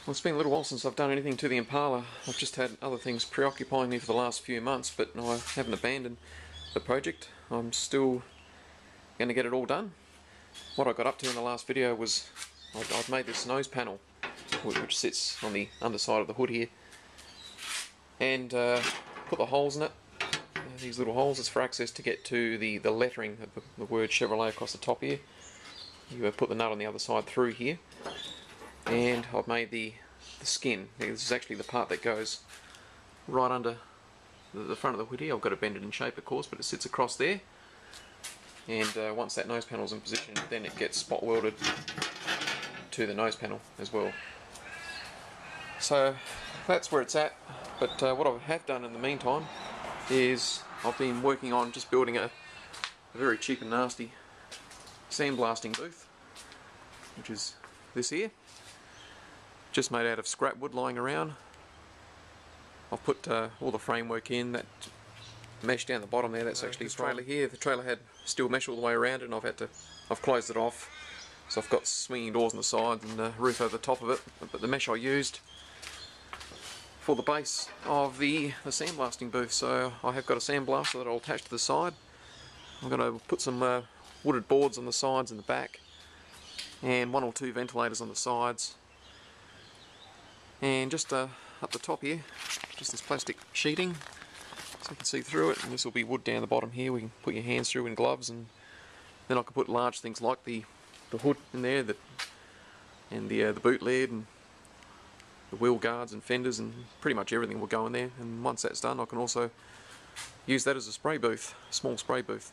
Well, it's been a little while since I've done anything to the Impala. I've just had other things preoccupying me for the last few months, but I haven't abandoned the project. I'm still going to get it all done. What I got up to in the last video was I'd made this nose panel, which sits on the underside of the hood here, and put the holes in it. These little holes is for access to get to the lettering of the word Chevrolet across the top here. You put the nut on the other side through here. And I've made the skin. This is actually the part that goes right under the front of the hood here. I've got to bend it in shape, of course, but it sits across there. And once that nose panel's in position, then it gets spot welded to the nose panel as well. So that's where it's at. But what I have done in the meantime is I've been working on just building a very cheap and nasty sandblasting booth, which is this here. Just made out of scrap wood lying around. I've put all the framework in, that mesh down the bottom there, that's actually the trailer here. The trailer had steel mesh all the way around it, and I've closed it off. So I've got swinging doors on the sides and a roof over the top of it. But the mesh I used for the base of the sandblasting booth. So I have got a sandblaster that I'll attach to the side. I'm going to put some wooded boards on the sides and the back, and one or two ventilators on the sides. And just up the top here, just this plastic sheeting, so you can see through it, and this will be wood down the bottom here. We can put your hands through in gloves, and then I can put large things like the hood in there, and the boot lid, and the wheel guards and fenders, and pretty much everything will go in there. And once that's done, I can also use that as a spray booth, a small spray booth.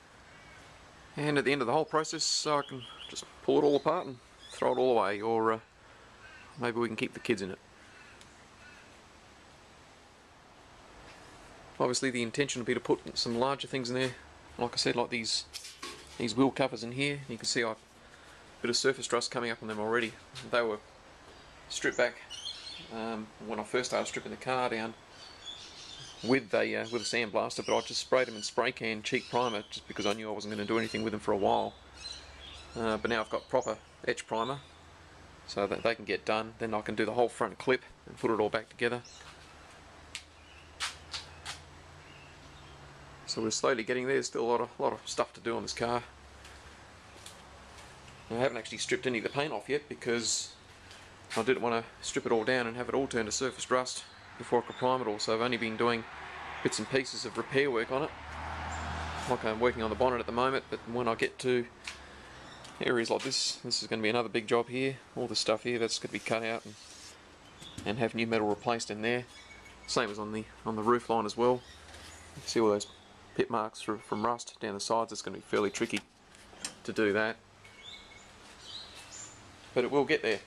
And at the end of the whole process, I can just pull it all apart and throw it all away, or maybe we can keep the kids in it. Obviously the intention would be to put some larger things in there, like I said, like these wheel covers in here. You can see I've a bit of surface rust coming up on them already. They were stripped back when I first started stripping the car down with a sandblaster, but I just sprayed them in spray can cheap primer just because I knew I wasn't going to do anything with them for a while. But now I've got proper etch primer so that they can get done. Then I can do the whole front clip and put it all back together. So we're slowly getting there. There's still a lot of stuff to do on this car. I haven't actually stripped any of the paint off yet because I didn't want to strip it all down and have it all turn to surface rust before I could prime it all. So I've only been doing bits and pieces of repair work on it. Like I'm working on the bonnet at the moment, but when I get to areas like this is going to be another big job here. All this stuff here, that's going to be cut out and have new metal replaced in there. Same as on the roof line as well. You can see all those pit marks from rust down the sides. It's going to be fairly tricky to do that, but it will get there.